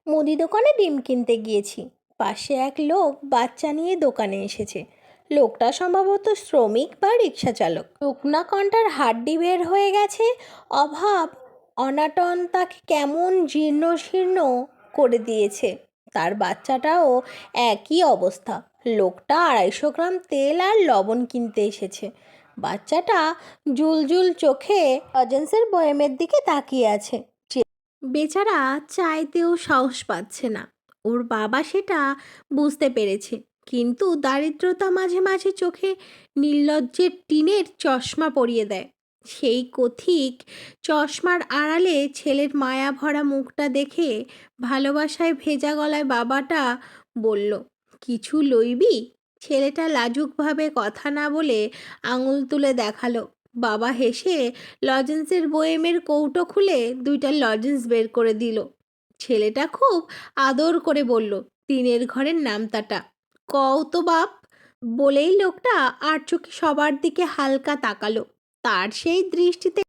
মুদি দোকানে ডিম কিনতে গিয়েছি। পাশে এক লোক বাচ্চা নিয়ে দোকানে এসেছে। লোকটা সম্ভবত শ্রমিক বা রিক্সা চালক। শুকনা কণ্ঠার হাড্ডি বের হয়ে গেছে। অভাব অনাটন তাকে কেমন জীর্ণ শীর্ণ করে দিয়েছে। তার বাচ্চাটাও একই অবস্থা। লোকটা 250 গ্রাম তেল আর লবণ কিনতে এসেছে। বাচ্চাটা জুলজুল চোখে অজেন্সের বয়ামের দিকে তাকিয়ে আছে। বেচারা চাইতেও সাহস পাচ্ছে না। ওর বাবা সেটা বুঝতে পেরেছে, কিন্তু দারিদ্রতা মাঝে মাঝে চোখে নির্লজ্জের টিনের চশমা পরিয়ে দেয়। সেই কথিক চশমার আড়ালে ছেলের মায়া ভরা মুখটা দেখে ভালোবাসায় ভেজা গলায় বাবাটা বলল, কিছু লইবি? ছেলেটা লাজুকভাবে কথা না বলে আঙুল তুলে দেখালো। বাবা হেসে লজেন্সের বয়েমের কৌটো খুলে 2টা লজেন্স বের করে দিল। ছেলেটা খুব আদর করে বলল, টিনের ঘরের নামতাটা কও তো বাপ। বলেই লোকটা আর চোখে সবার দিকে হালকা তাকালো। তার সেই দৃষ্টিতে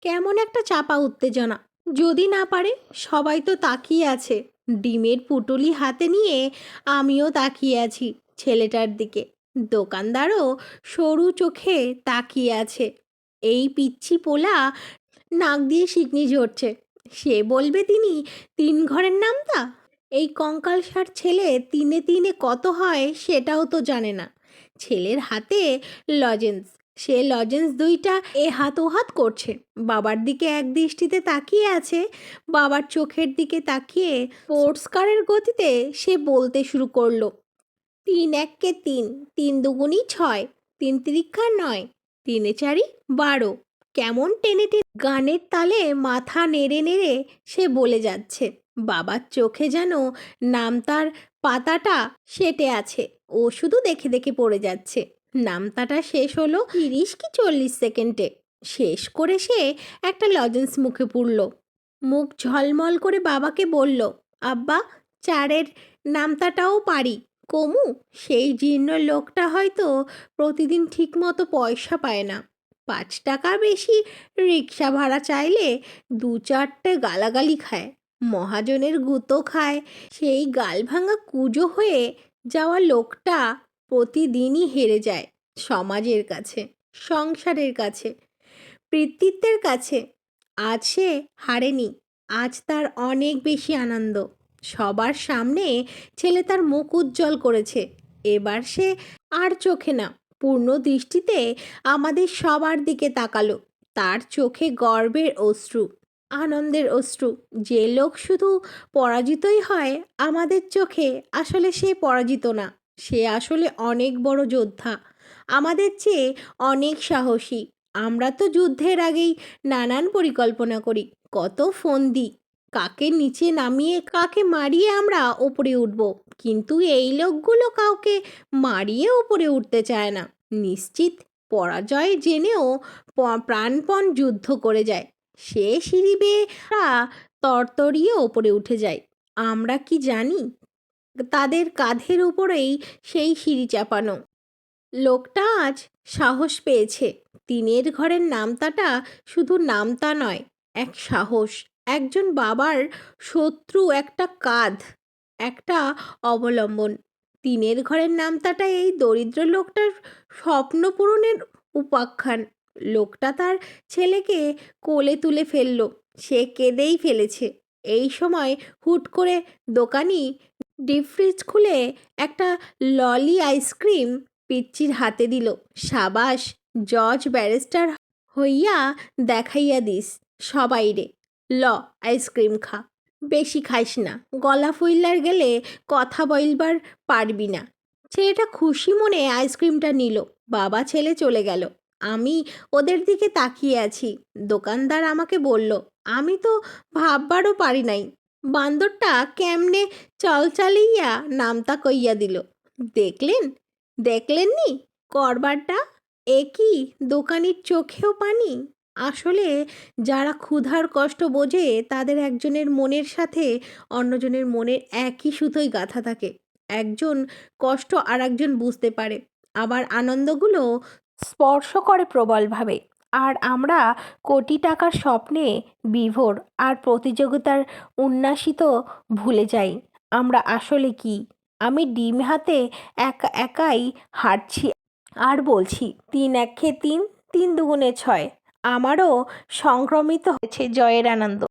কেমন একটা চাপা উত্তেজনা। যদি না পারে, সবাই তো তাকিয়ে আছে। ডিমের পুটুলি হাতে নিয়ে আমিও তাকিয়ে আছি ছেলেটার দিকে। দোকানদারও সরু চোখে তাকিয়ে আছে। এই পিচ্ছি পোলা নাক দিয়ে শিকনি ঝরছে। সে বলবে তিনি 3 ঘরের নামতা? এই কঙ্কালসার ছেলে 3 এ 3 কত হয় সেটাও তো জানে না। ছেলের হাতে লজেন্স। সে লজেন্স 2টা এ হাত ও হাত করছে। বাবার দিকে এক দৃষ্টিতে তাকিয়ে আছে। বাবার চোখের দিকে তাকিয়ে স্পোর্টস কারের গতিতে সে বলতে শুরু করলো, 3 × 1 = 3, 3 × 2 = 6, 3 × 3 = 9, 3 × 4 = 12। কেমন টেনে টেনে গানের তালে মাথা নেড়ে নেড়ে সে বলে যাচ্ছে। বাবার চোখে যেন নামতার পাতাটা সেটে আছে। ও শুধু দেখে দেখে পড়ে যাচ্ছে। নামতাটা শেষ হলো 30 কি 40 সেকেন্ডে। শেষ করে সে একটা লজেন্স মুখে পুরল। মুখ ঝলমল করে বাবাকে বলল, আব্বা, 4-এর নামতাটাও পারি। কমু? সেই জীর্ণ লোকটা হয়তো প্রতিদিন ঠিকমতো পয়সা পায় না। 5 টাকা বেশি রিক্সা ভাড়া চাইলে 2-4টে গালাগালি খায়, মহাজনের গুঁতো খায়। সেই গাল ভাঙা কুঁজো হয়ে যাওয়া লোকটা প্রতিদিনই হেরে যায় সমাজের কাছে, সংসারের কাছে, পিতৃত্বের কাছে। আজ সে হারেনি। আজ তার অনেক বেশি আনন্দ। সবার সামনে ছেলে তার মুখ উজ্জ্বল করেছে। এবার সে আর চোখে না, পূর্ণ দৃষ্টিতে আমাদের সবার দিকে তাকালো। তার চোখে গর্বের অশ্রু, আনন্দের অশ্রু। যে লোক শুধু পরাজিতই হয় আমাদের চোখে, আসলে সে পরাজিত না। সে আসলে অনেক বড় যোদ্ধা, আমাদের চেয়ে অনেক সাহসী। আমরা তো যুদ্ধের আগেই নানান পরিকল্পনা করি, কত ফোন দিই, কাকে নিচে নামিয়ে কাকে মারিয়ে আমরা ওপরে উঠব। কিন্তু এই লোকগুলো কাউকে মারিয়ে ওপরে উঠতে চায় না। নিশ্চিত পরাজয় জেনেও প্রাণপণ যুদ্ধ করে যায়। সে সিঁড়ি বেয়ে তরতরিয়ে ওপরে উঠে যায়। আমরা কি জানি তাদের কাঁধের উপরেই সেই সিঁড়ি চাপানো। লোকটা আজ সাহস পেয়েছে। 3-এর ঘরের নামতাটা শুধু নামতা নয়, এক সাহস, একজন বাবার শত্রু, একটা কাঁধ, একটা অবলম্বন। 3-এর ঘরের নামতাটা এই দরিদ্র লোকটার স্বপ্ন পূরণের উপাখ্যান। লোকটা তার ছেলেকে কোলে তুলে ফেললো। সে কেঁদেই ফেলেছে। এই সময় হুট করে দোকানি ডিপ ফ্রিজ খুলে একটা ললি আইসক্রিম পিচ্চির হাতে দিল। সাবাস, জজ ব্যারিস্টার হইয়া দেখাইয়া দিস সবাইরে। ল, আইসক্রিম খা, বেশি খাইস না, গলা ফুইল্লার গেলে কথা বলবার পারবি না। ছেলেটা খুশি মনে আইসক্রিমটা নিল। বাবা ছেলে চলে গেল। আমি ওদের দিকে তাকিয়ে আছি। দোকানদার আমাকে বলল, আমি তো ভাববারও পারি নাই বান্দরটা কেমনে চল চালিয়া নামতা কইয়া দিল। দেখলেন? দেখলেননি করবারটা? এ কি দোকানির চোখেও পানি? আসলে যারা ক্ষুধার কষ্ট বোঝে তাদের একজনের মনের সাথে অন্যজনের মনের একই সুতোয় গাঁথা থাকে। একজন কষ্ট আর একজন বুঝতে পারে, আবার আনন্দগুলো স্পর্শ করে প্রবলভাবে। আর আমরা কোটি টাকার স্বপ্নে বিভোর আর প্রতিযোগিতার উন্নাসিত ভুলে যাই আমরা আসলে কি। আমি ডিম হাতে একাই হাঁটছি আর বলছি 3 1 3, 3 2 6। আমারও সংক্রমিত হয়েছে জয়ের আনন্দ।